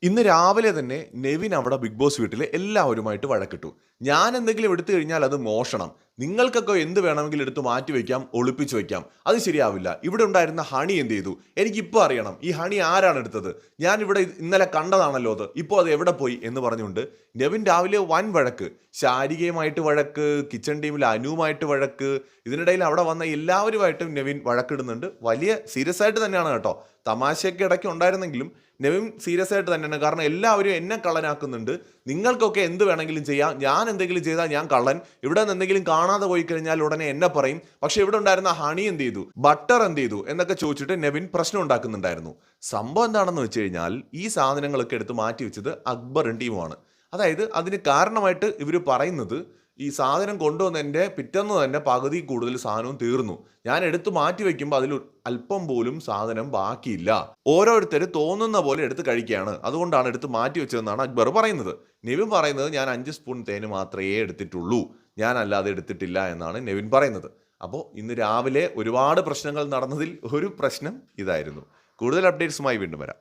ഇന്ന് രാവിലെ തന്നെ നെവിൻ അവിടെ ബിഗ് ബോസ് വീട്ടിൽ എല്ലാവരുമായിട്ട് വഴക്കിട്ടു. ഞാൻ എന്തെങ്കിലും എടുത്തു കഴിഞ്ഞാൽ അത് മോഷണം. നിങ്ങൾക്കൊക്കെ എന്ത് വേണമെങ്കിലും എടുത്ത് മാറ്റി വെക്കാം, ഒളിപ്പിച്ചു വെക്കാം. അത് ശരിയാവില്ല. ഇവിടെ ഉണ്ടായിരുന്ന ഹണി എന്ത് ചെയ്തു? എനിക്കിപ്പോൾ അറിയണം. ഈ ഹണി ആരാണ് എടുത്തത്? ഞാൻ ഇവിടെ ഇന്നലെ കണ്ടതാണല്ലോ അത്. ഇപ്പോൾ അത് എവിടെ പോയി എന്ന് പറഞ്ഞുകൊണ്ട് നെവിൻ രാവിലെ വൻ വഴക്ക്. ശാരികയുമായിട്ട് വഴക്ക്, കിച്ചൺ ടീമിൽ അനുവുമായിട്ട് വഴക്ക്. ഇതിനിടയിൽ അവിടെ വന്ന എല്ലാവരുമായിട്ടും നെവിൻ വഴക്കിടുന്നുണ്ട്. വലിയ സീരിയസ് ആയിട്ട് തന്നെയാണ് കേട്ടോ. തമാശയൊക്കെ ഇടയ്ക്ക് ഉണ്ടായിരുന്നെങ്കിലും നെവിൻ സീരിയസ് ആയിട്ട് തന്നെയാണ്. കാരണം എല്ലാവരും എന്നെ കള്ളനാക്കുന്നുണ്ട്. നിങ്ങൾക്കൊക്കെ എന്ത് വേണമെങ്കിലും ചെയ്യാം. ഞാൻ എന്തെങ്കിലും ചെയ്താൽ ഞാൻ കള്ളൻ. ഇവിടെ നിന്ന് എന്തെങ്കിലും കാണാതെ പോയി കഴിഞ്ഞാൽ ഉടനെ എന്നെ പറയും. പക്ഷെ ഇവിടെ ഉണ്ടായിരുന്ന ഹണി എന്ത് ചെയ്തു, ബട്ടർ എന്ത് ചെയ്തു എന്നൊക്കെ ചോദിച്ചിട്ട് നെവിൻ പ്രശ്നം ഉണ്ടാക്കുന്നുണ്ടായിരുന്നു. സംഭവം എന്താണെന്ന് വെച്ച് കഴിഞ്ഞാൽ ഈ സാധനങ്ങളൊക്കെ എടുത്ത് മാറ്റി വെച്ചത് അക്ബറും ടീമുമാണ്. അതായത് അതിന് കാരണമായിട്ട് ഇവർ പറയുന്നത്, ഈ സാധനം കൊണ്ടുവന്നതിൻ്റെ പിറ്റേന്ന് തന്നെ പകുതി കൂടുതൽ സാധനവും തീർന്നു. ഞാൻ എടുത്ത് മാറ്റി വെക്കുമ്പോൾ അതിൽ അല്പം പോലും സാധനം ബാക്കിയില്ല. ഓരോരുത്തർ തോന്നുന്ന പോലെ എടുത്ത് കഴിക്കുകയാണ്. അതുകൊണ്ടാണ് എടുത്ത് മാറ്റി വെച്ചതെന്നാണ് അക്ബർ പറയുന്നത്. നെവിൻ പറയുന്നത് ഞാൻ 5 സ്പൂൺ തേന് മാത്രമേ എടുത്തിട്ടുള്ളൂ, ഞാൻ അല്ലാതെ എടുത്തിട്ടില്ല എന്നാണ് നെവിൻ പറയുന്നത്. അപ്പോൾ ഇന്ന് രാവിലെ ഒരുപാട് പ്രശ്നങ്ങൾ നടന്നതിൽ ഒരു പ്രശ്നം ഇതായിരുന്നു. കൂടുതൽ അപ്ഡേറ്റ്സുമായി വീണ്ടും വരാം.